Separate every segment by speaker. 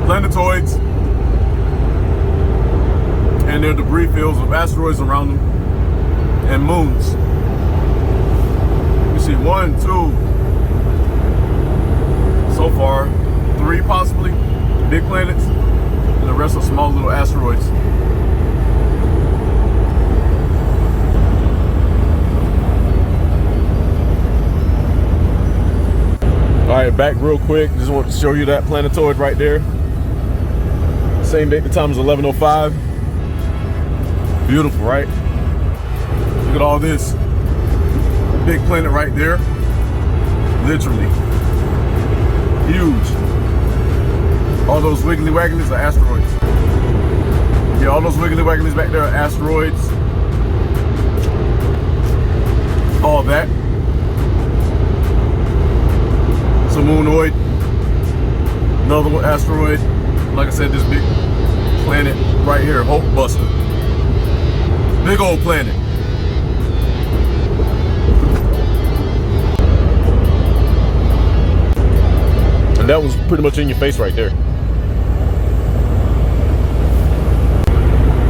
Speaker 1: Planetoids and their debris fields of asteroids around them and moons. You see 1, 2, so far 3 possibly big planets, and the rest are small little asteroids. All right, back real quick. Just want to show you that planetoid right there. Same date, the time is 11:05. Beautiful, right? Look at all this. Big planet right there. Literally. Huge. All those wiggly wagglies are asteroids. Yeah, all those wiggly wagglies back there are asteroids. All that. It's a moonoid. Another one, asteroid. Like I said, this big planet right here, Hope Buster. Big old planet. And that was pretty much in your face right there.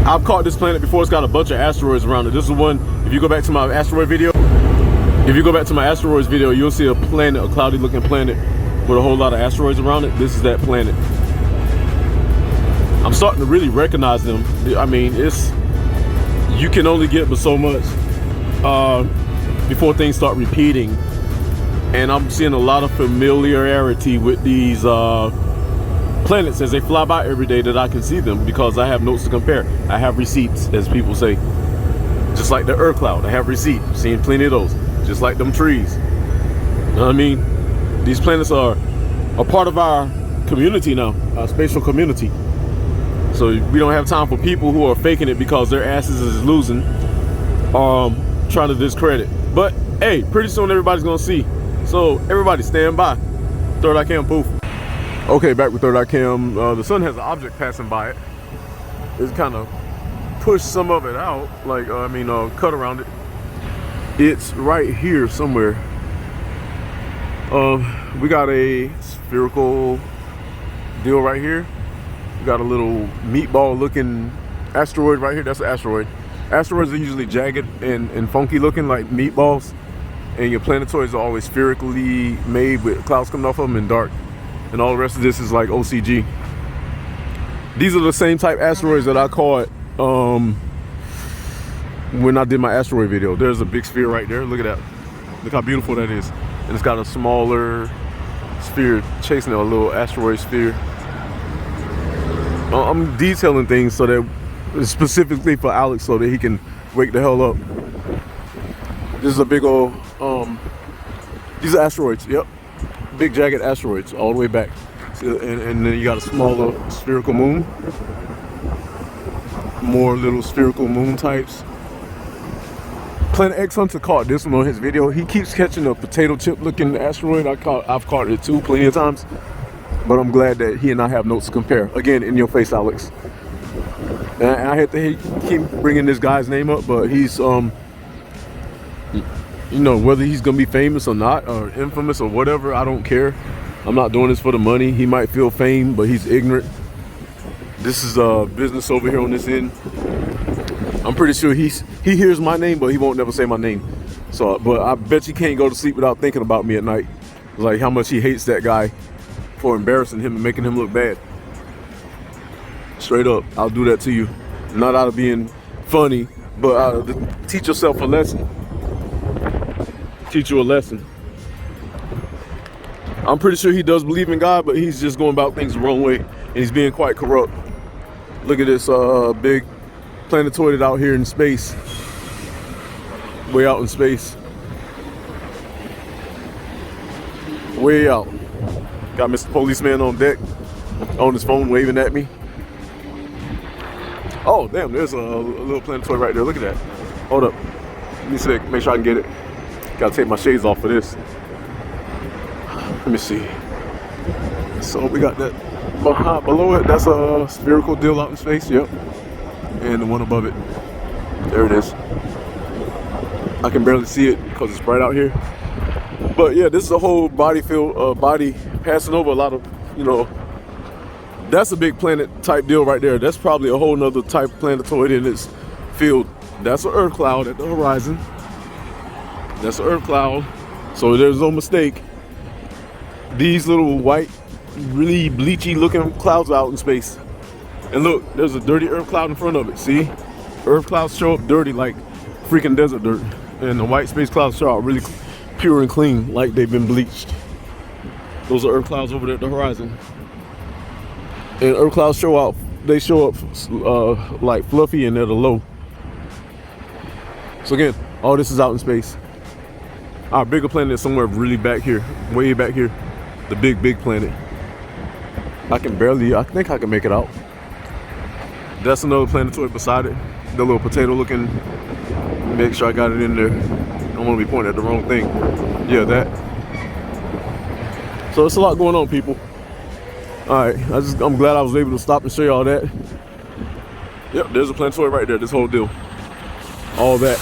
Speaker 1: I've caught this planet before. It's got a bunch of asteroids around it. This is one, if you go back to my asteroid video, you'll see a planet, a cloudy looking planet with a whole lot of asteroids around it. This is that planet. I'm starting to really recognize them. I mean, you can only get but so much before things start repeating. And I'm seeing a lot of familiarity with these planets as they fly by every day, that I can see them because I have notes to compare. I have receipts, as people say. Just like the Earth cloud, I have receipts. Seen plenty of those. Just like them trees. You know what I mean? These planets are a part of our community now, our spatial community. So we don't have time for people who are faking it because their asses is losing, trying to discredit. But hey, pretty soon everybody's gonna see. So everybody stand by. Third Eye Cam poof. Okay, back with Third Eye Cam. The sun has an object passing by it. It's kind of pushed some of it out, like cut around it. It's right here somewhere. We got a spherical deal right here. We got a little meatball looking asteroid right here. That's an asteroid. Asteroids are usually jagged and funky looking like meatballs, and your planetoids are always spherically made with clouds coming off of them and dark, and all the rest of this is like OCG. These are the same type asteroids that I caught when I did my asteroid video. There's a big sphere right there. Look at that. Look how beautiful that is. And it's got a smaller sphere chasing a little asteroid sphere. I'm detailing things so that specifically for Alex, so that he can wake the hell up. This is a big old these are asteroids. Yep, big jagged asteroids all the way back. So, and then you got a smaller spherical moon, more little spherical moon types. Planet X Hunter caught this one on his video. He keeps catching a potato chip looking asteroid. I've caught it too plenty of times. But I'm glad that he and I have notes to compare. Again, in your face, Alex. And I hate to keep bringing this guy's name up, but he's, you know, whether he's gonna be famous or not, or infamous or whatever, I don't care. I'm not doing this for the money. He might feel fame, but he's ignorant. This is business over here on this end. I'm pretty sure he hears my name, but he won't never say my name. So, but I bet you can't go to sleep without thinking about me at night. Like how much he hates that guy for embarrassing him and making him look bad. Straight up, I'll do that to you. Not out of being funny, but teach yourself a lesson. Teach you a lesson. I'm pretty sure he does believe in God, but he's just going about things the wrong way, and he's being quite corrupt. Look at this big planetoid out here in space. Way out in space. Way out. Got Mr. Policeman on deck, on his phone waving at me. Oh, damn, there's a little planetoid right there. Look at that. Hold up. Let me see, make sure I can get it. Gotta take my shades off for this. Let me see. So we got that below it. That's a spherical deal out in space. Yep. And the one above it. There it is. I can barely see it because it's bright out here. But yeah, this is a whole body field, body passing over a lot of, you know, that's a big planet type deal right there. That's probably a whole nother type of planetoid in its field. That's an Earth cloud at the horizon. That's an Earth cloud. So there's no mistake. These little white, really bleachy looking clouds out in space. And look, there's a dirty Earth cloud in front of it. See? Earth clouds show up dirty like freaking desert dirt. And the white space clouds show up really pure and clean like they've been bleached. Those are Earth clouds over there at the horizon. And Earth clouds show up like fluffy and at a low. So again, all this is out in space. Our bigger planet is somewhere really back here, way back here. The big planet. I think I can make it out. That's another planetoid beside it. The little potato looking, make sure I got it in there. I don't want to be pointing at the wrong thing. Yeah, that. So it's a lot going on, people. All right, I'm glad I was able to stop and show you all that. Yep, there's a planetoid right there, this whole deal. All that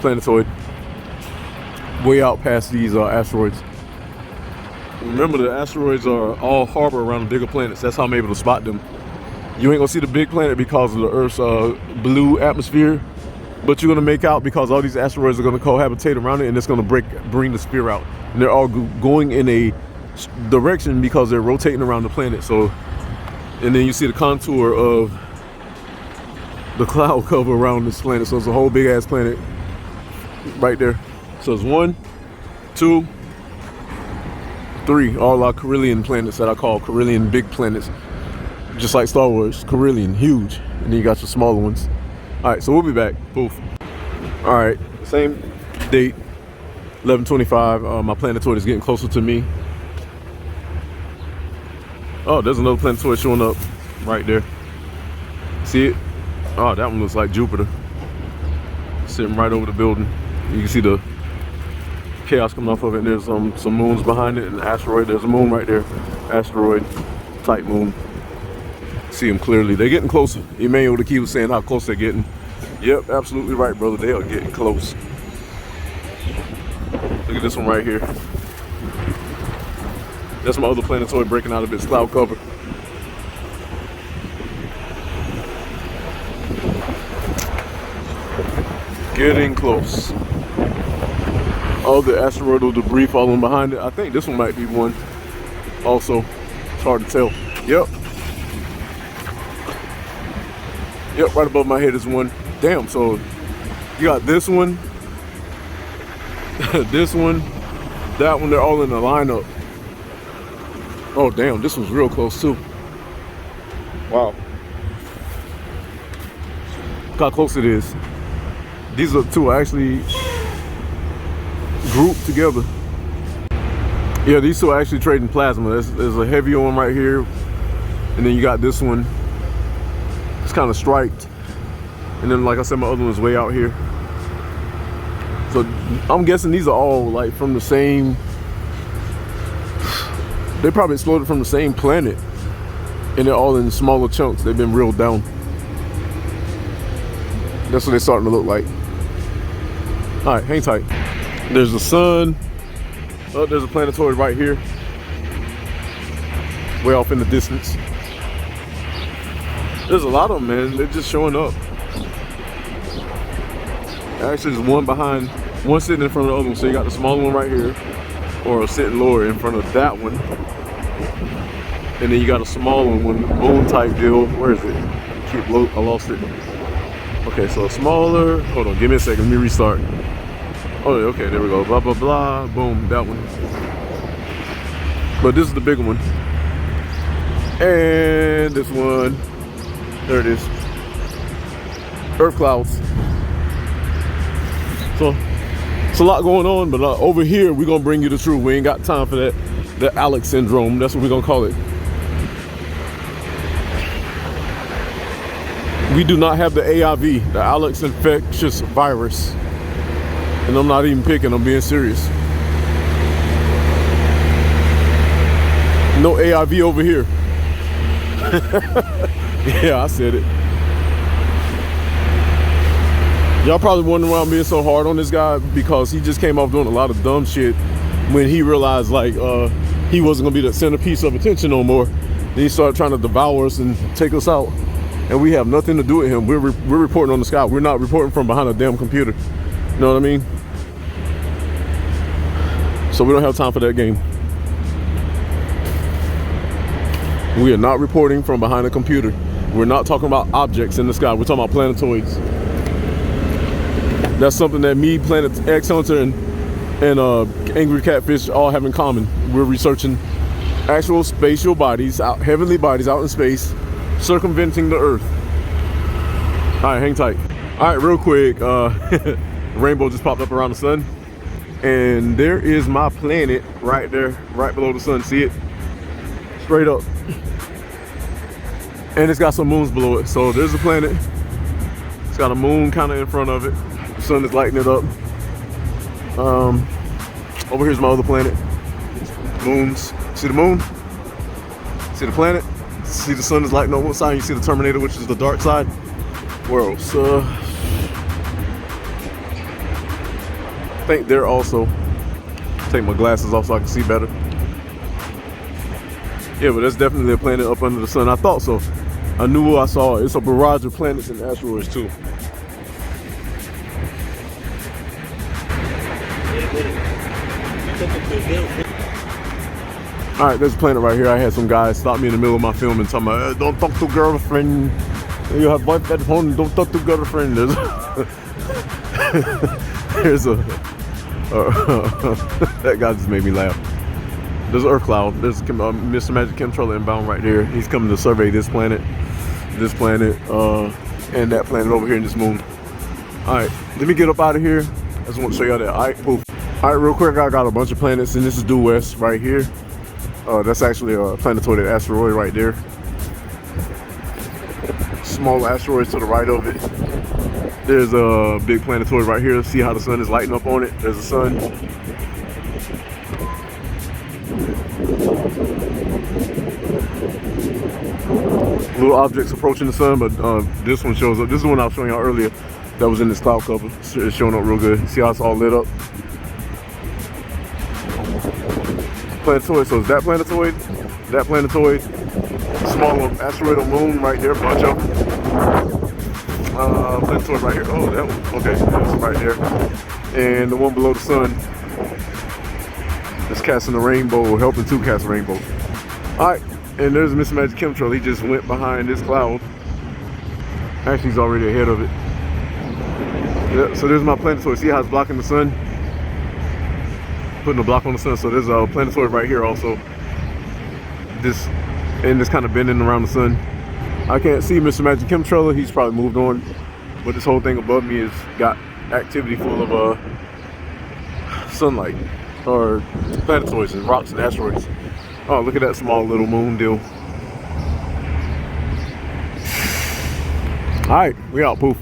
Speaker 1: planetoid. Way out past these asteroids. Remember, the asteroids are all harbor around the bigger planets. That's how I'm able to spot them. You ain't gonna see the big planet because of the Earth's blue atmosphere, but you're gonna make out because all these asteroids are gonna cohabitate around it, and it's gonna bring the sphere out. And they're all going in a direction because they're rotating around the planet. So, and then you see the contour of the cloud cover around this planet. So it's a whole big ass planet right there. So it's 1, 2, 3, all our Carillion planets that I call Carillion big planets. Just like Star Wars, Carillion, huge. And then you got your smaller ones. All right, so we'll be back. Poof. All right, same date, 11/25. My planetoid is getting closer to me. Oh, there's another planetoid showing up right there. See it? Oh, that one looks like Jupiter. Sitting right over the building. You can see the chaos coming off of it. There's some moons behind it, and an asteroid. There's a moon right there. Asteroid type moon. See them clearly. They're getting closer. Emmanuel the Key was saying how close they're getting. Yep, absolutely right, brother. They are getting close. Look at this one right here. That's my other planetoid breaking out of its cloud cover. Getting close. All the asteroidal debris falling behind it. I think this one might be one. Also, it's hard to tell. Yep. Yep, right above my head is one. Damn, so you got this one, this one, that one, they're all in the lineup. Oh damn, this one's real close too. Wow. Look how close it is. These are two actually grouped together. Yeah, these two are actually trading plasma. There's a heavier one right here, and then you got this one. It's kind of striped, and then like I said, my other one's way out here. So I'm guessing these are all like from the same, they probably exploded from the same planet, and they're all in smaller chunks. They've been reeled down. That's what they're starting to look like. All right, hang tight. There's the sun. Oh, there's a planetoid right here, way off in the distance. There's a lot of them, man. They're just showing up. Actually, there's one behind, one sitting in front of the other one. So you got the smaller one right here, or sitting lower in front of that one. And then you got a smaller one, moon type deal. Where is it? I lost it. Okay, so a smaller. Hold on, give me a second. Let me restart. Oh, okay, there we go. Blah, blah, blah. Boom, that one. But this is the bigger one. And this one. There it is. Earth clouds. So it's a lot going on, but over here we're gonna bring you the truth. We ain't got time for that. The Alex syndrome, that's what we're gonna call it. We do not have the AIV, the Alex infectious virus. And I'm not even picking, I'm being serious. No AIV over here. Yeah, I said it. Y'all probably wondering why I'm being so hard on this guy, because he just came off doing a lot of dumb shit when he realized like he wasn't gonna be the centerpiece of attention no more. Then he started trying to devour us and take us out, and we have nothing to do with him. We're reporting on the sky. We're not reporting from behind a damn computer. You know what I mean? So we don't have time for that game. We are not reporting from behind a computer. We're not talking about objects in the sky. We're talking about planetoids. That's something that me, Planet X Hunter, and Angry Catfish all have in common. We're researching actual spatial bodies, heavenly bodies out in space, circumventing the Earth. All right, hang tight. All right, real quick, rainbow just popped up around the sun, and there is my planet right there, right below the sun. See it? Straight up. And it's got some moons below it. So there's a planet. It's got a moon kind of in front of it. The sun is lighting it up. Over here's my other planet. Moons. See the moon? See the planet? See the sun is lighting up one side. You see the Terminator, which is the dark side. Where else? I think there also. Take my glasses off so I can see better. Yeah, but that's definitely a planet up under the sun. I thought so. I knew what I saw. It's a barrage of planets and asteroids too. All right, there's a planet right here. I had some guys stop me in the middle of my film and tell me, don't talk to girlfriend. You have wife at home, don't talk to girlfriend. There's that guy just made me laugh. There's an Earth cloud. There's Mr. Magic Chemtrail inbound right there. He's coming to survey this planet, and that planet over here in this moon. All right, let me get up out of here. I just want to show y'all that. All right, poof. All right, real quick, I got a bunch of planets, and this is due west right here. That's actually a planetoid asteroid right there. Small asteroids to the right of it. There's a big planetoid right here. See how the sun is lighting up on it? There's a sun. Little objects approaching the sun, but this one shows up. This is the one I was showing y'all earlier that was in this cloud cover. It's showing up real good. See how it's all lit up? Planetoid, so it's that planetoid, small asteroidal moon right there, bunch of them. Planetoid right here. Oh, that one. Okay, that's right there. And the one below the sun is casting a rainbow, helping to cast a rainbow. All right. And there's Mr. Magic Chemtrail. He just went behind this cloud. Actually, he's already ahead of it. Yeah, so there's my planetoid. See how it's blocking the sun? Putting a block on the sun. So there's a planetoid right here also. This kind of bending around the sun. I can't see Mr. Magic Chemtrail. He's probably moved on. But this whole thing above me has got activity full of sunlight, or planetoids and rocks and asteroids. Oh, look at that small little moon deal. All right, we out, poof.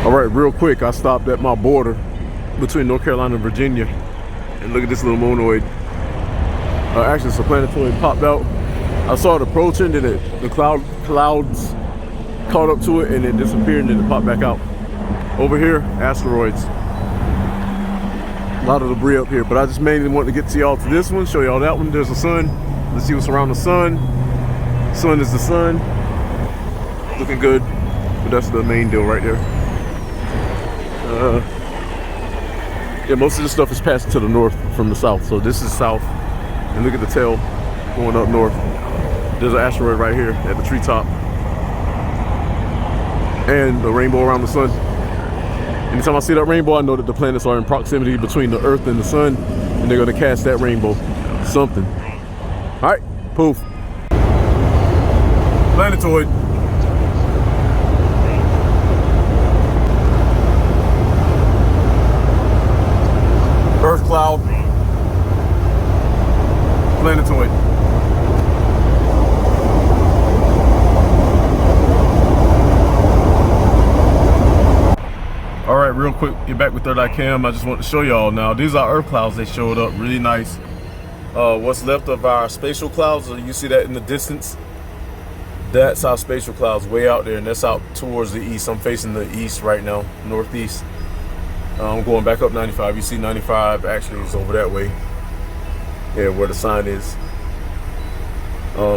Speaker 1: All right, real quick, I stopped at my border between North Carolina and Virginia, And look at this little monoid. Actually, it's a planetoid popped out. I saw it approaching, then the clouds caught up to it, and it disappeared, and then it popped back out. Over here, asteroids. A lot of debris up here, but I just mainly want to get to y'all to this one, show y'all that one. There's the sun. Let's see what's around the sun. Sun is the sun. Looking good, but that's the main deal right there. Yeah, most of this stuff is passing to the north from the south, so this is south. And look at the tail going up north. There's an asteroid right here at the treetop. And the rainbow around the sun. Anytime I see that rainbow, I know that the planets are in proximity between the Earth and the sun, and they're gonna cast that rainbow. Something. All right, poof. Planetoid. Earth cloud. Planetoid. All right, real quick, get back with Third Eye Cam. I just want to show y'all now. These are Earth clouds. They showed up really nice. What's left of our spatial clouds, you see that in the distance? That's our spatial clouds way out there, and that's out towards the east. I'm facing the east right now, northeast. I'm going back up 95. You see 95 actually is over that way. Yeah, where the sign is.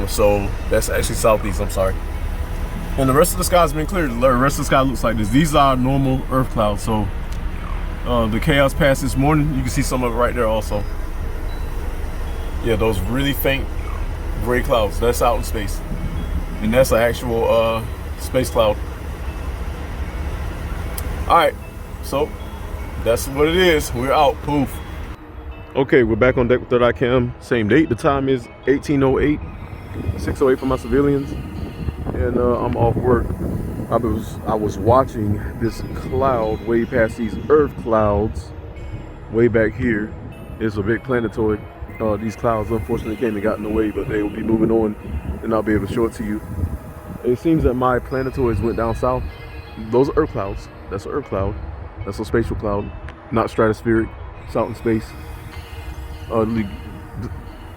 Speaker 1: So that's actually southeast, I'm sorry. And the rest of the sky's been clear. The rest of the sky looks like this. These are normal Earth clouds. So the chaos passed this morning. You can see some of it right there also. Yeah, those really faint gray clouds. That's out in space. And that's an actual space cloud. All right, so that's what it is. We're out. Poof. Okay, we're back on deck with Third Eye Cam. Same date. The time is 18:08. 6:08 for my civilians. And I'm off work. I was watching this cloud way past these Earth clouds. Way back here is a big planetoid. These clouds unfortunately came and got in the way, but they will be moving on, and I'll be able to show it to you. It seems that my planetoids went down south. Those are Earth clouds. That's an Earth cloud. That's a spatial cloud, not stratospheric. It's out in space.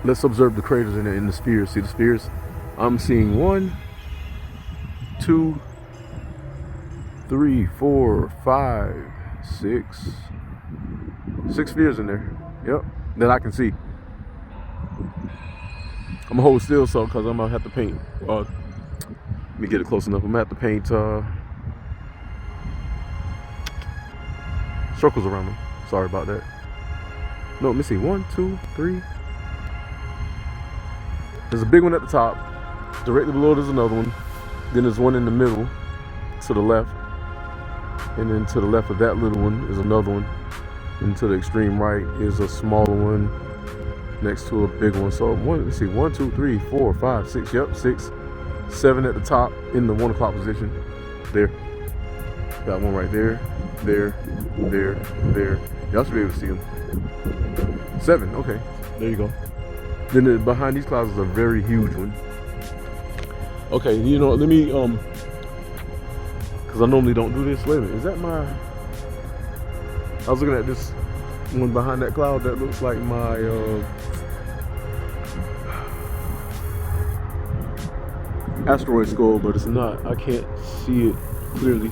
Speaker 1: Let's observe the craters in the spheres. See the spheres? I'm seeing 1, 2, 3, 4, 5, 6. 6 spheres in there. Yep, that I can see. I'm gonna hold still so because I'm gonna have to paint. Let me get it close enough. I'm gonna have to paint circles around them. Sorry about that. No, let me see. 1, 2, 3. There's a big one at the top. Directly below there's another one. Then there's one in the middle to the left. And then to the left of that little one is another one. And to the extreme right is a smaller one next to a big one. So let's see, 1, 2, 3, 4, 5, 6. Yep, 6, 7 at the top in the 1 o'clock position. There. Got one right there, there, there, there. Y'all should be able to see them. 7, okay, there you go. Then behind these clouds is a very huge one. Okay, you know, let me, because I normally don't do this. Wait a minute, is that my, I was looking at this one behind that cloud that looks like my, asteroid skull, but it's not. I can't see it clearly.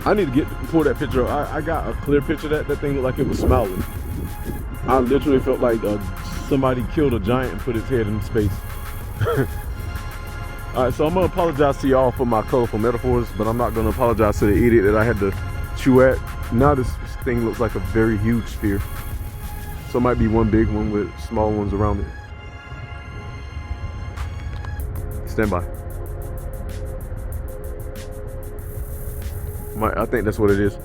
Speaker 1: I need to pull that picture up. I got a clear picture of that thing looked like it was smiling. I literally felt like somebody killed a giant and put his head in space. All right, so I'm gonna apologize to y'all for my colorful metaphors, but I'm not gonna apologize to the idiot that I had to chew at. Now this thing looks like a very huge sphere. So it might be one big one with small ones around it. Stand by. I think that's what it is.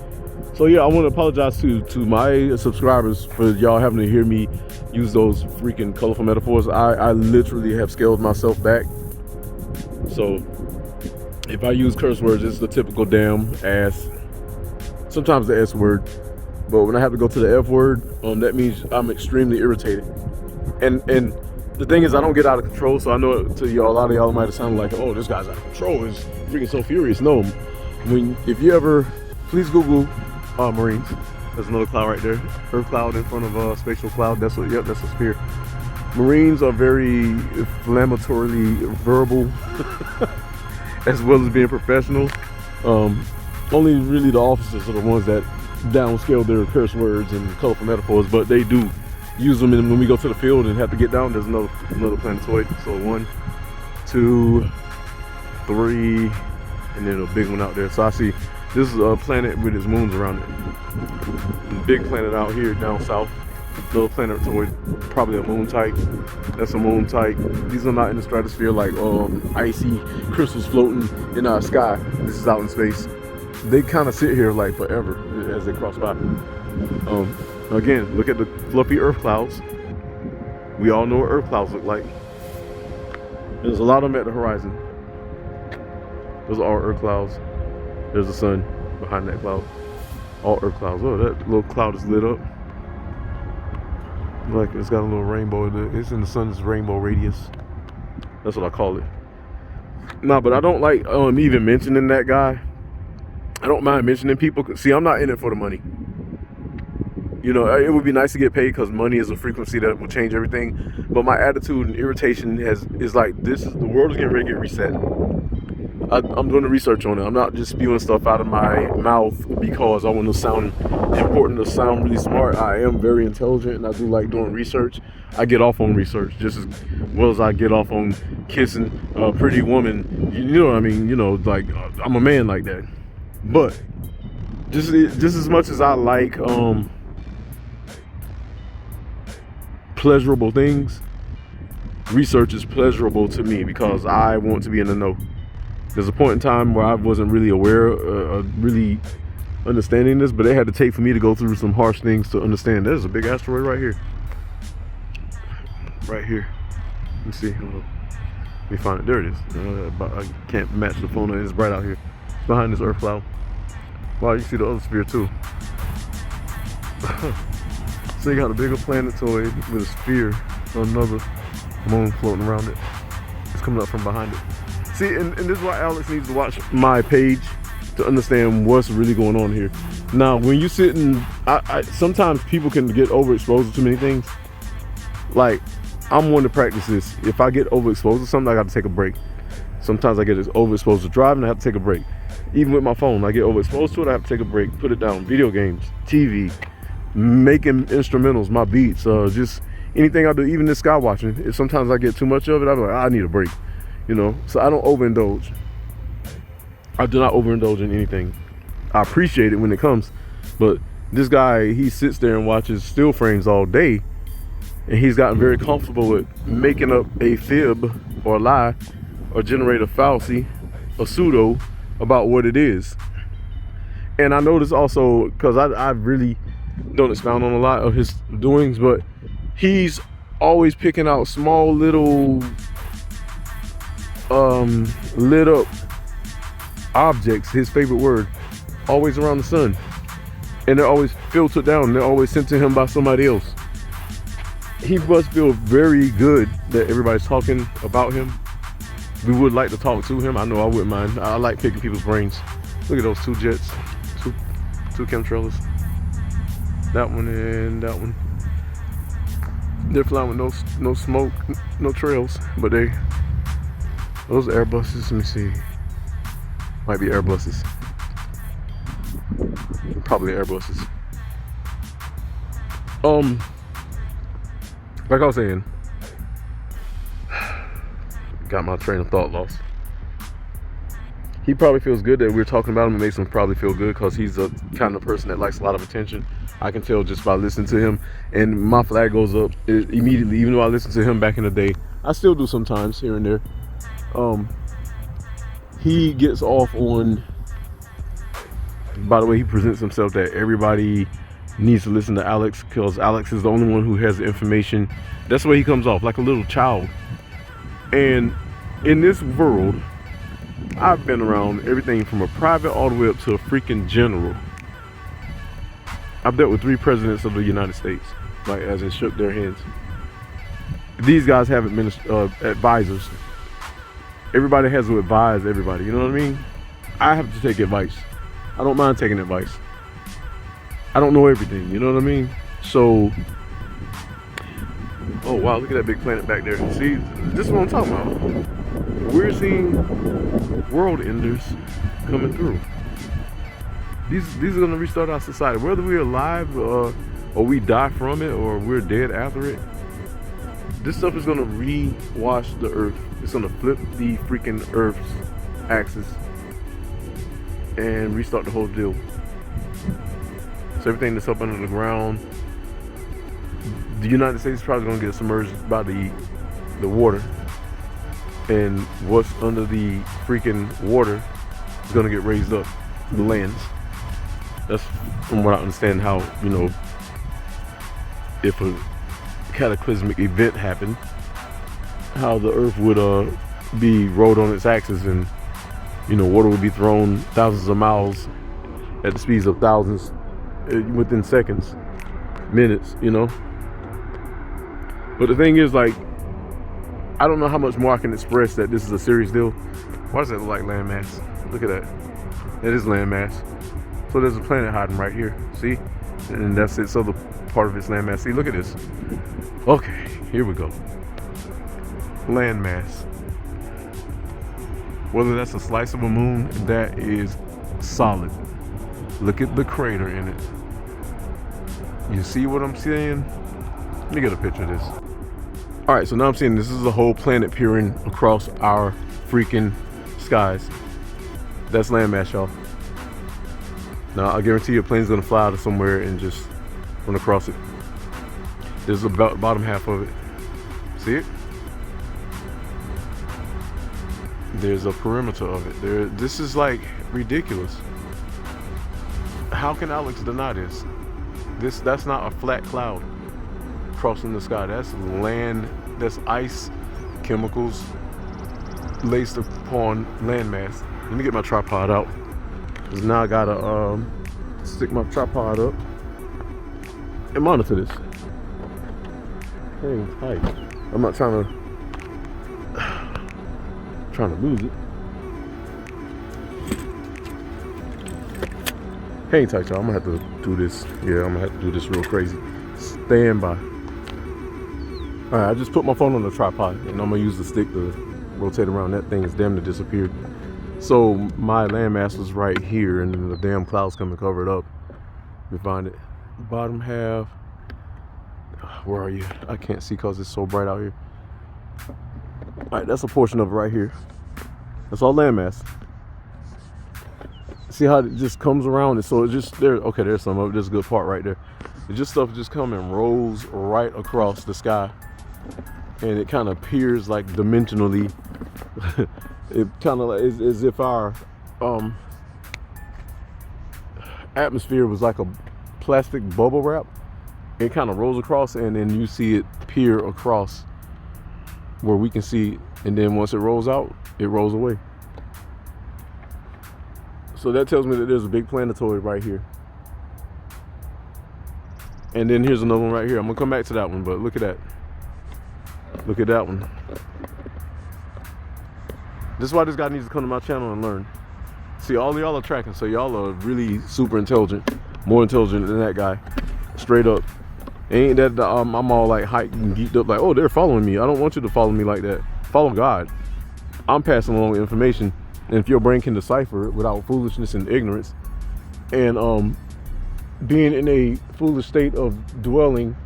Speaker 1: So yeah, I want to apologize to my subscribers for y'all having to hear me use those freaking colorful metaphors. I literally have scaled myself back. So if I use curse words, it's the typical damn, ass, sometimes the S word. But when I have to go to the F word, that means I'm extremely irritated. And the thing is, I don't get out of control. So I know to y'all, a lot of y'all might have sounded like, oh, this guy's out of control. He's freaking so furious. No, if you ever, please Google Marines. There's another cloud right there. Earth cloud in front of a spatial cloud. That's what. Yep, that's a sphere. Marines are very inflammatorily verbal, as well as being professional. Only really the officers are the ones that downscale their curse words and colorful metaphors, but they do use them. And when we go to the field and have to get down, there's another planetoid. So 1, 2, 3, and then a big one out there. So I see this is a planet with its moons around it. Big planet out here down south. Little planetoid, probably a moon type. That's a moon type. These are not in the stratosphere like icy crystals floating in our sky. This is out in space. They kind of sit here like forever as they cross by. Again, look at the fluffy Earth clouds. We all know what Earth clouds look like. There's a lot of them at the horizon. Those are all Earth clouds. There's the sun behind that cloud. All Earth clouds. Oh, that little cloud is lit up. Like it's got a little rainbow. It's in the sun's rainbow radius. That's what I call it. Nah, but I don't like even mentioning that guy. I don't mind mentioning people. See, I'm not in it for the money. You know, it would be nice to get paid because money is a frequency that will change everything. But my attitude and irritation is like the world is getting ready to get reset. I'm doing the research on it. I'm not just spewing stuff out of my mouth because I want to sound important, to sound really smart. I am very intelligent and I do like doing research. I get off on research just as well as I get off on kissing a pretty woman. You know what I mean? You know, like I'm a man like that. But just as much as I like pleasurable things, research is pleasurable to me because I want to be in the know. There's a point in time where I wasn't really aware of really understanding this, but it had to take for me to go through some harsh things to understand. There's a big asteroid right here. Right here. Let me see. Let me find it. There it is. I can't match the phone. It's bright out here. It's behind this Earth cloud. Wow, you see the other sphere too. So you got a bigger planetoid with a sphere, another moon floating around it. It's coming up from behind it. See, and this is why Alex needs to watch my page to understand what's really going on here. Now, when you sit and sometimes people can get overexposed to too many things. Like, I'm one to practice this. If I get overexposed to something, I got to take a break. Sometimes I get overexposed to driving, I have to take a break. Even with my phone, I get overexposed to it, I have to take a break, put it down. Video games, TV, making instrumentals, my beats, just anything I do, even this sky watching. If sometimes I get too much of it, I'm like, I need a break. You know, so I don't overindulge. I do not overindulge in anything. I appreciate it when it comes, but this guy, he sits there and watches still frames all day, and he's gotten very comfortable with making up a fib or a lie or generate a fallacy, a pseudo about what it is. And I notice also, because I really don't expound on a lot of his doings, but he's always picking out small little lit up objects, his favorite word, always around the sun, and they're always filtered down, they're always sent to him by somebody else. He must feel very good that everybody's talking about him. We would like to talk to him. I know I wouldn't mind. I like picking people's brains. Look at those two jets, two chemtrailers, that one and that one. They're flying with no smoke, no trails, but those Airbuses, let me see. Might be Airbuses. Probably Airbuses. Like I was saying, got my train of thought lost. He probably feels good that we're talking about him. It makes him probably feel good because he's a kind of person that likes a lot of attention. I can tell just by listening to him, and my flag goes up immediately. Even though I listened to him back in the day, I still do sometimes here and there. He gets off on, by the way he presents himself, that everybody needs to listen to Alex because Alex is the only one who has the information. That's the way he comes off, like a little child. And in this world, I've been around everything from a private all the way up to a freaking general. I've dealt with 3 presidents of the United States, like as in shook their hands. These guys have advisors. Everybody has to advise everybody, you know what I mean? I have to take advice. I don't mind taking advice. I don't know everything, you know what I mean? So, oh wow, look at that big planet back there. See, this is what I'm talking about. We're seeing world enders coming through. These are gonna restart our society. Whether we're alive or we die from it or we're dead after it, this stuff is gonna re-wash the earth. It's gonna flip the freaking Earth's axis and restart the whole deal. So everything that's up under the ground, the United States is probably gonna get submerged by the water, and what's under the freaking water is gonna get raised up, the lands. That's from what I understand how, you know, if a cataclysmic event happened, how the earth would be rolled on its axis, and you know, water would be thrown thousands of miles at the speeds of thousands within seconds, minutes, you know. But the thing is, like, I don't know how much more I can express that this is a serious deal. Why does that look like landmass? Look at that. That is landmass. So there's a planet hiding right here, see? And that's its other part of its landmass. See, look at this. Okay, here we go. Landmass. Whether that's a slice of a moon, that is solid. Look at the crater in it. You see what I'm saying? Let me get a picture of this. All right, so now I'm seeing this is a whole planet peering across our freaking skies. That's landmass, y'all. Now, I guarantee you a plane's gonna fly out of somewhere and just run across it. There's the bottom half of it. See it? There's a perimeter of it. This is like ridiculous. How can Alex deny this? That's not a flat cloud crossing the sky. That's land, that's ice, chemicals laced upon landmass. Let me get my tripod out, because now I gotta stick my tripod up and monitor this. Hey, hi. I'm not trying to lose it. Hang tight, y'all. I'm gonna have to do this. Yeah, I'm gonna have to do this real crazy. Stand by. All right, I just put my phone on the tripod, and I'm gonna use the stick to rotate around. That thing is damn near disappeared. So my landmass was right here, and then the damn clouds come and cover it up. Let me find it. Bottom half. Where are you? I can't see because it's so bright out here. All right, that's a portion of it right here. That's all landmass. See how it just comes around, and so it just there. Okay, there's some of it. There's a good part right there. It just stuff just come and rolls right across the sky, and it kind of appears like dimensionally. It kind of like as if our atmosphere was like a plastic bubble wrap. It kind of rolls across, and then you see it peer across where we can see, and then once it rolls out, it rolls away. So that tells me that there's a big planetoid right here. And then here's another one right here. I'm gonna come back to that one, but look at that. Look at that one. This is why this guy needs to come to my channel and learn. See, all y'all are tracking, so y'all are really super intelligent. More intelligent than that guy. Straight up. Ain't that I'm all like hyped and geeked up like, oh, they're following me. I don't want you to follow me like that. Follow God. I'm passing along information, and if your brain can decipher it without foolishness and ignorance, and being in a foolish state of dwelling,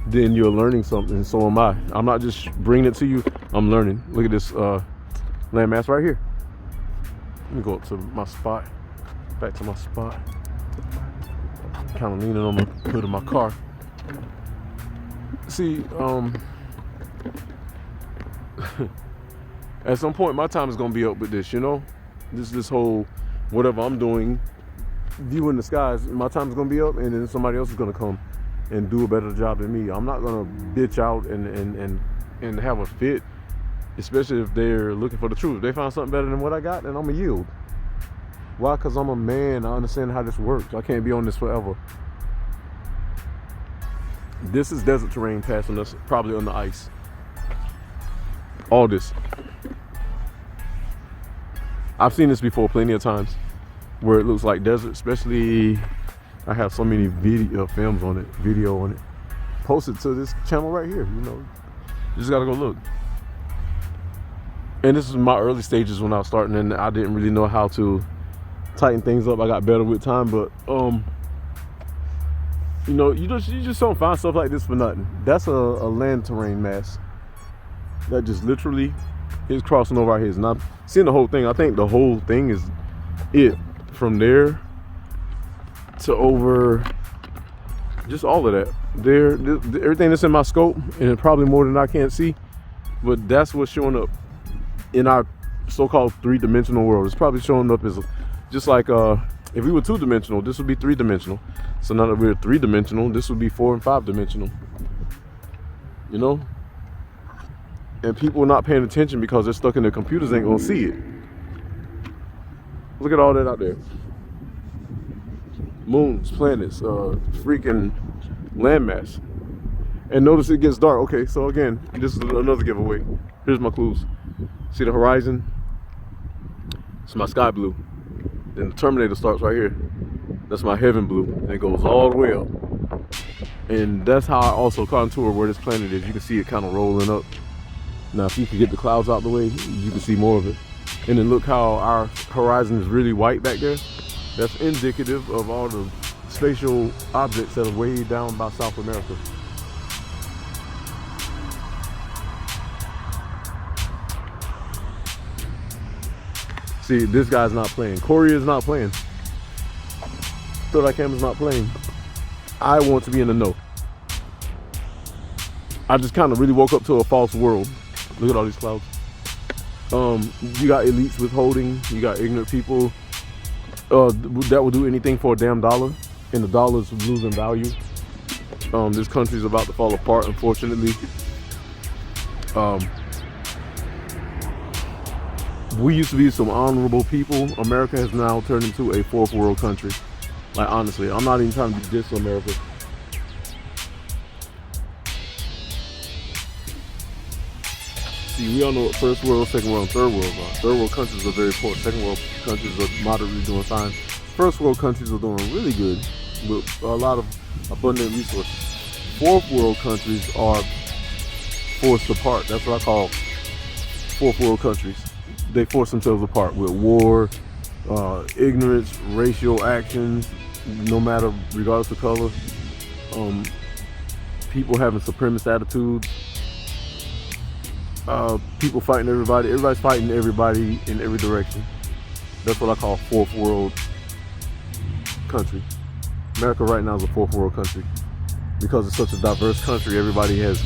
Speaker 1: then you're learning something. So am I. I'm not just bringing it to you. I'm learning. Look at this landmass right here. Let me go up to my spot. Back to my spot. Kind of leaning on the hood of my car. See, at some point my time is gonna be up with this, you know? This whole whatever I'm doing, viewing the skies, my time is gonna be up, and then somebody else is gonna come and do a better job than me. I'm not gonna bitch out and have a fit, especially if they're looking for the truth. If they find something better than what I got, then I'm gonna yield. Why? Because I'm a man. I understand how this works. I can't be on this forever. This is desert terrain passing us, probably on the ice. All this. I've seen this before plenty of times, where it looks like desert, especially I have so many video films on it, video on it, posted to this channel right here. You know, you just gotta go look. And this is my early stages when I was starting, and I didn't really know how to tighten things up. I got better with time, but you know, you just don't find stuff like this for nothing. That's a land terrain mass that just literally is crossing over our heads. And I'm seeing the whole thing. I think the whole thing is it from there to over, just all of that. Everything that's in my scope, and probably more than I can't see, but that's what's showing up in our so-called three-dimensional world. It's probably showing up as just like if we were two-dimensional, this would be three-dimensional. So now that we're three-dimensional, this would be 4 and 5-dimensional. You know? And people not paying attention because they're stuck in their computers ain't gonna see it. Look at all that out there. Moons, planets, freaking landmass. And notice it gets dark. Okay, so again, this is another giveaway. Here's my clues. See the horizon? It's my sky blue. Then the Terminator starts right here. That's my heaven blue. And it goes all the way up. And that's how I also contour where this planet is. You can see it kind of rolling up. Now, if you can get the clouds out the way, you can see more of it. And then look how our horizon is really white back there. That's indicative of all the spatial objects that are way down by South America. See, this guy's not playing. Corey is not playing. Third Eye Camera's not playing. I want to be in the know. I just kind of really woke up to a false world. Look at all these clouds. You got elites withholding. You got ignorant people that will do anything for a damn dollar, and the dollar's losing value. This country's about to fall apart, unfortunately. We used to be some honorable people. America has now turned into a fourth world country. Like, honestly, I'm not even trying to diss America. See, we all know what first world, second world, and third world are. Third world countries are very poor. Second world countries are moderately doing fine. First world countries are doing really good with a lot of abundant resources. Fourth world countries are forced apart. That's what I call fourth world countries. They force themselves apart with war, ignorance, racial actions, no matter, regardless of color. People having supremacist attitudes. People fighting everybody. Everybody's fighting everybody in every direction. That's what I call fourth world country. America right now is a fourth world country because it's such a diverse country. Everybody has,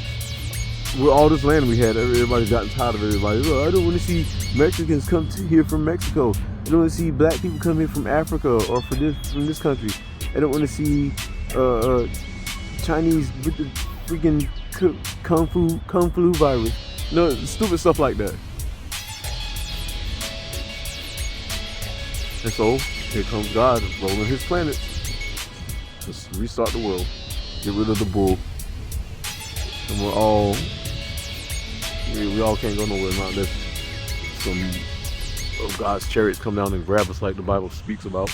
Speaker 1: with all this land we had, everybody's gotten tired of everybody. Look, I don't want to see Mexicans come here from Mexico. I don't want to see black people come here from Africa or from this country. I don't want to see Chinese with the freaking kung flu virus. No, stupid stuff like that. And so, here comes God rolling his planets. Let's restart the world. Get rid of the bull. And we're all, we all can't go nowhere now unless some of God's chariots come down and grab us like the Bible speaks about.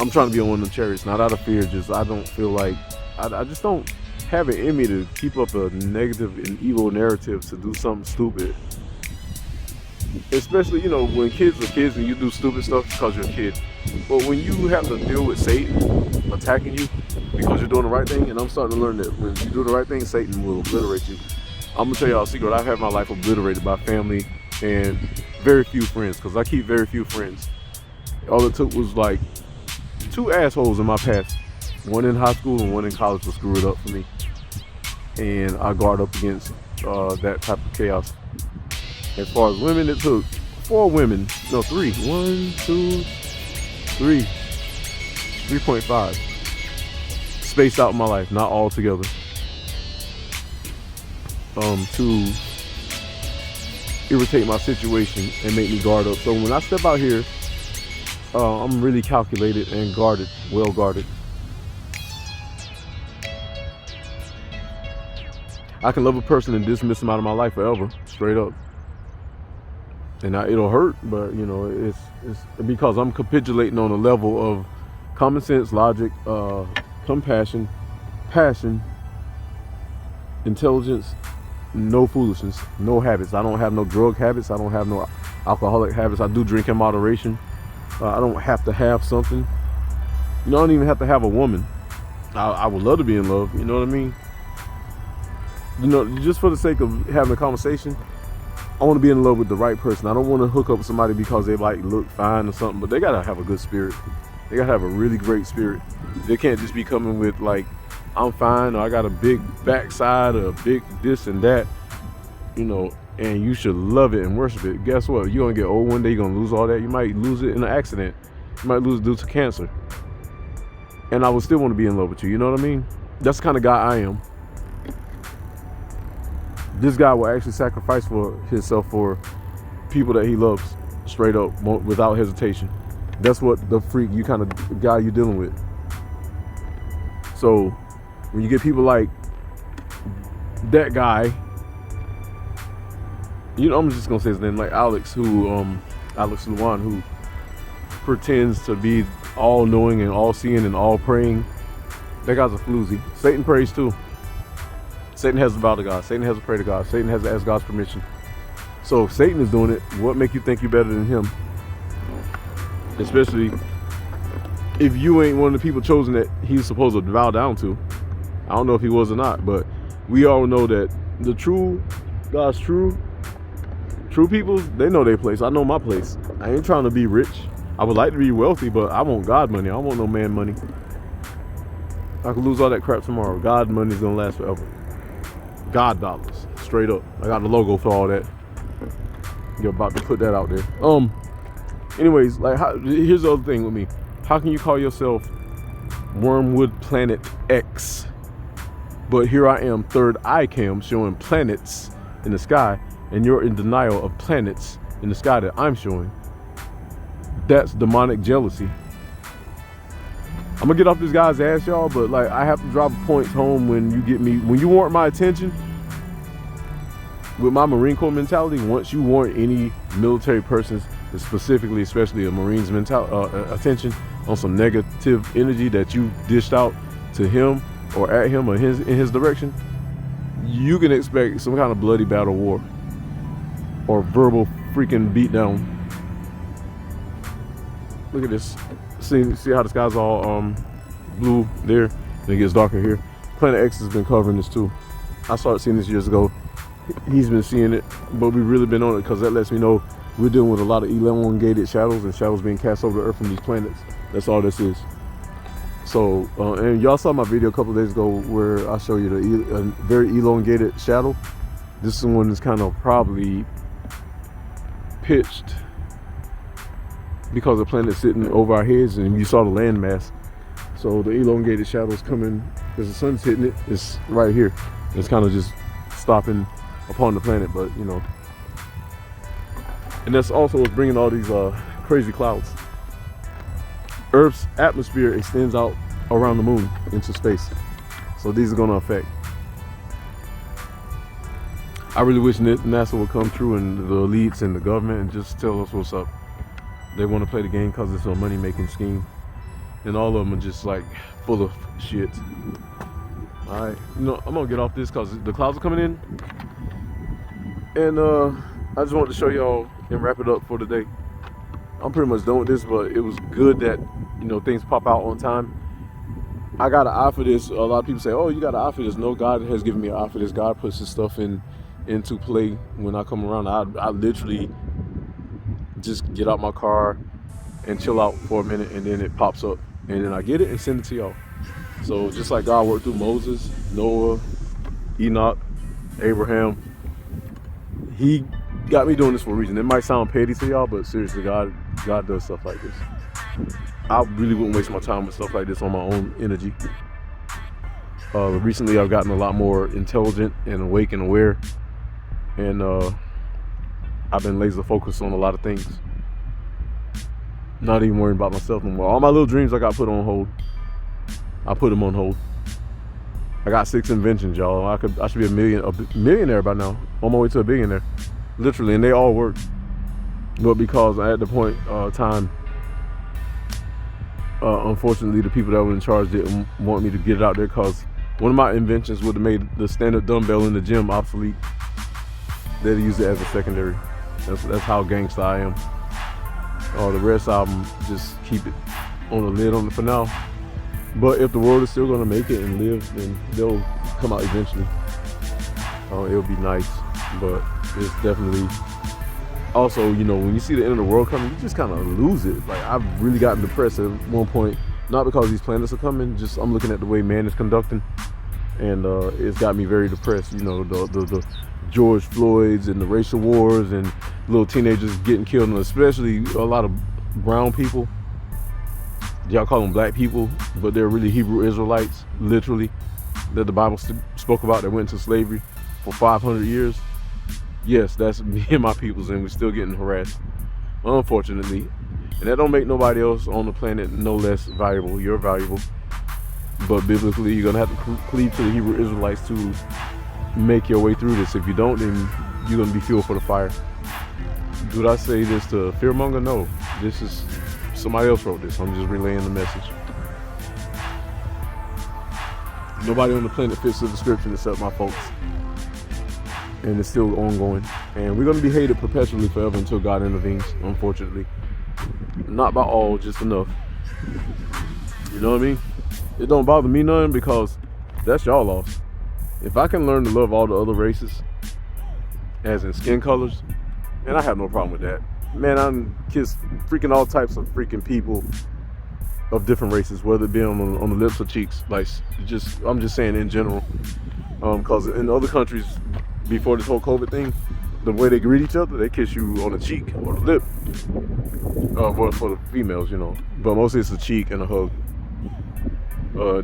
Speaker 1: I'm trying to be on one of the chariots, not out of fear, just I don't feel like, I just don't have it in me to keep up a negative and evil narrative to do something stupid. Especially, you know, when kids are kids and you do stupid stuff because you're a kid. But when you have to deal with Satan attacking you because you're doing the right thing, and I'm starting to learn that when you do the right thing, Satan will obliterate you. I'm gonna tell y'all a secret. I've had my life obliterated by family and very few friends, because I keep very few friends. All it took was like 2 assholes in my past. One in high school and one in college to screw it up for me. And I guard up against that type of chaos. As far as women, it took 4 women. No, 3. 1, 2, 3. 3.5. Spaced out in my life, not all together. To irritate my situation and make me guard up. So when I step out here, I'm really calculated and guarded, well guarded. I can love a person and dismiss them out of my life forever, straight up. And it'll hurt, but you know, it's because I'm capitulating on a level of Common sense, logic, compassion, passion, intelligence, no foolishness, no habits. I don't have no drug habits. I don't have no alcoholic habits. I do drink in moderation. I don't have to have something. You know, I don't even have to have a woman. I would love to be in love. You know what I mean? You know, just for the sake of having a conversation, I want to be in love with the right person. I don't want to hook up with somebody because they like look fine or something, but they gotta have a good spirit. They gotta have a really great spirit. They can't just be coming with like, I'm fine, or I got a big backside, or a big this and that, you know, and you should love it and worship it. Guess what? You're gonna get old one day, you're gonna lose all that. You might lose it in an accident. You might lose it due to cancer. And I would still want to be in love with you, you know what I mean? That's the kind of guy I am. This guy will actually sacrifice for himself for people that he loves, straight up, without hesitation. That's what the freak you kind of guy you're dealing with. So when you get people like that guy, you know, I'm just gonna say his name, like Alex Luan, who pretends to be all knowing and all seeing and all praying. That guy's a floozy. Satan prays too. Satan has to bow to God. Satan has to pray to God. Satan has to ask God's permission. So if Satan is doing it, what make you think you're better than him? Especially if you ain't one of the people chosen that he's supposed to bow down to. I don't know if he was or not, but we all know that the God's true people, they know their place. I know my place. I ain't trying to be rich. I would like to be wealthy, but I want God money. I don't want no man money. I could lose all that crap tomorrow. God money's gonna last forever. God dollars, straight up. I got the logo for all that. You're about to put that out there. Anyways, like, here's the other thing with me. How can you call yourself Wormwood Planet X, but here I am, third eye cam, showing planets in the sky, and you're in denial of planets in the sky that I'm showing? That's demonic jealousy. I'm gonna get off this guy's ass, y'all, but like, I have to drop points home when you want my attention. With my Marine Corps mentality, once you want any military person's, specifically, especially a Marine's attention on some negative energy that you dished out to him or at him or in his direction, you can expect some kind of bloody battle war or verbal freaking beatdown. Look at this. See how the sky's all blue there, and it gets darker here. Planet X has been covering this too. I started seeing this years ago. He's been seeing it, but we've really been on it because that lets me know we're dealing with a lot of elongated shadows and shadows being cast over the Earth from these planets. That's all this is. So, and y'all saw my video a couple of days ago where I show you a very elongated shadow. This one is kind of probably pitched because the planet's sitting over our heads, and you saw the landmass. So the elongated shadows coming because the sun's hitting it. It's right here. It's kind of just stopping upon the planet, but you know. And that's also what's bringing all these crazy clouds. Earth's atmosphere extends out around the moon into space, so these are going to affect. I really wish NASA would come through, and the elites and the government, and just tell us what's up. They want to play the game because it's a money-making scheme, and all of them are just like full of shit. All right, you know, I'm gonna get off this because the clouds are coming in, and I just wanted to show y'all and wrap it up for today. I'm pretty much done with this, but it was good that, you know, things pop out on time. I got an eye for this. A lot of people say, "Oh, you got an eye for this." No, God has given me an eye for this. God puts His stuff into play when I come around. I literally just get out my car and chill out for a minute, and then it pops up, and then I get it and send it to y'all. So just like God worked through Moses, Noah, Enoch, Abraham, He got me doing this for a reason. It might sound petty to y'all, but seriously, God does stuff like this. I really wouldn't waste my time with stuff like this on my own energy. Recently, I've gotten a lot more intelligent and awake and aware, and I've been laser focused on a lot of things. Not even worrying about myself no more. All my little dreams I got put on hold. I put them on hold. I got 6 inventions, y'all. I should be a millionaire by now. On my way to a billionaire, literally, and they all work. But because at the point time, Unfortunately, the people that were in charge didn't want me to get it out there because one of my inventions would have made the standard dumbbell in the gym obsolete. They'd use it as a secondary. That's how gangsta I am. The rest I'm just keep it on the lid on it for now. But if the world is still gonna make it and live, then they'll come out eventually. It'll be nice, but it's definitely also, you know, when you see the end of the world coming, you just kind of lose it. Like, I've really gotten depressed at one point, not because these planets are coming, just I'm looking at the way man is conducting, and it's got me very depressed. You know, the George Floyds and the racial wars and little teenagers getting killed, and especially a lot of brown people. Y'all call them black people, but they're really Hebrew Israelites, literally, that the Bible spoke about, that went into slavery for 500 years. Yes, that's me and my peoples, and we're still getting harassed, unfortunately. And that don't make nobody else on the planet no less valuable. You're valuable. But biblically, you're gonna have to cleave to the Hebrew Israelites to make your way through this. If you don't, then you're gonna be fueled for the fire. Did I say this to fearmonger? No. This is, somebody else wrote this. I'm just relaying the message. Nobody on the planet fits the description except my folks. And it's still ongoing. And we're going to be hated perpetually forever until God intervenes, unfortunately. Not by all, just enough. You know what I mean? It don't bother me none, because that's y'all loss. If I can learn to love all the other races, as in skin colors, and I have no problem with that. Man, I'm kissed freaking all types of freaking people of different races, whether it be on the lips or cheeks. Like, I'm just saying in general. Because in other countries, before this whole COVID thing, the way they greet each other, they kiss you on the cheek or the lip. Well, for the females, you know. But mostly it's a cheek and a hug.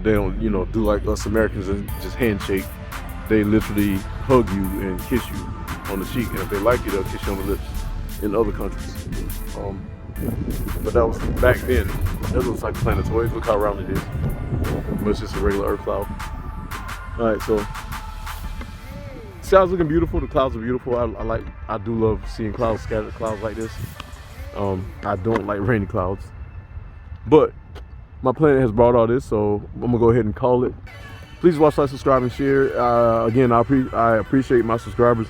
Speaker 1: They don't, you know, do like us Americans and just handshake. They literally hug you and kiss you on the cheek. And if they like you, they'll kiss you on the lips in other countries. But that was back then. That looks like Planetoids. Look how round it is. But it's just a regular Earth cloud. Alright, so sky's looking beautiful. The clouds are beautiful. I do love seeing clouds, scattered clouds like this. I don't like rainy clouds, but my planet has brought all this, so I'm gonna go ahead and call it. Please watch, like, subscribe, and share. Again, I appreciate my subscribers.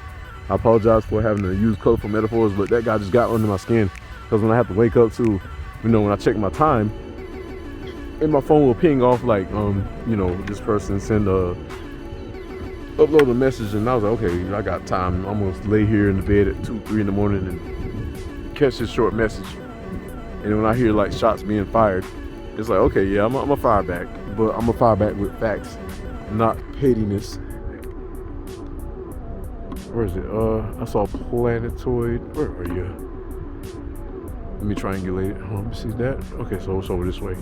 Speaker 1: I apologize for having to use colorful metaphors, but that guy just got under my skin, because when I have to wake up to, you know, when I check my time, and my phone will ping off like, you know, this person upload a message, and I was like, okay, I got time. I'm gonna lay here in the bed at 2, 3 in the morning and catch this short message. And when I hear like shots being fired, it's like, okay, yeah, I'm a fire back, but I'm a fire back with facts, not pettiness. Where is it? I saw Planetoid. Where are you? Let me triangulate it. Let me see that. Okay, so it's over this way.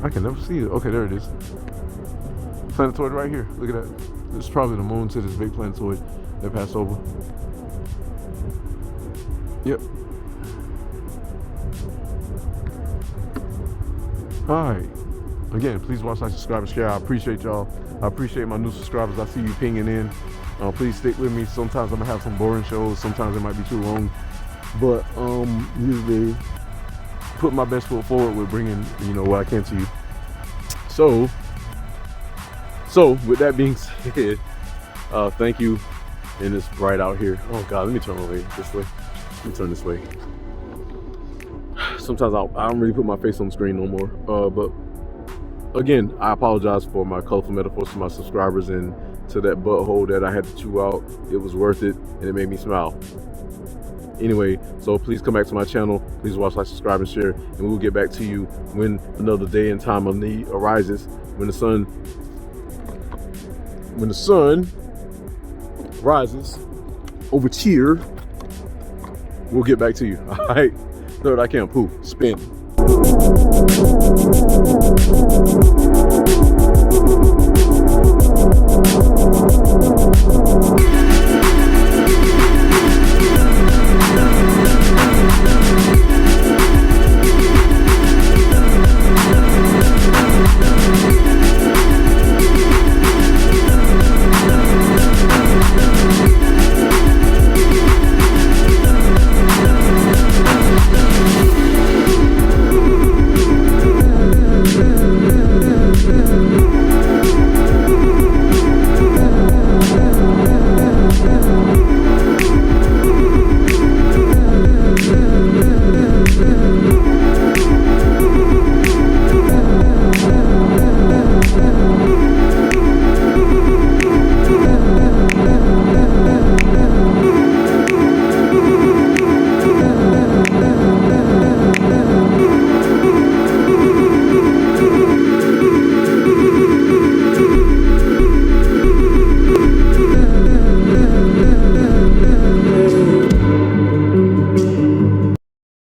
Speaker 1: I can never see it. Okay, there it is. Planetoid right here. Look at that. This is probably the moon to this big planetoid that passed over. Yep. Alright. Again, please watch, like, subscribe, and share. I appreciate y'all. I appreciate my new subscribers. I see you pinging in. Please stick with me. Sometimes I'm gonna have some boring shows. Sometimes it might be too long. But usually put my best foot forward with bringing, you know, what I can to you. So with that being said, thank you. And it's bright out here. Oh God, let me turn away this way. Let me turn this way. Sometimes I don't really put my face on the screen no more. But again, I apologize for my colorful metaphors to my subscribers and to that butthole that I had to chew out. It was worth it, and it made me smile. Anyway, so please come back to my channel. Please watch, like, subscribe, and share, and we will get back to you when another day and time of need arises. When the sun rises over here, we'll get back to you. All right. Third, I can't poop. Spin.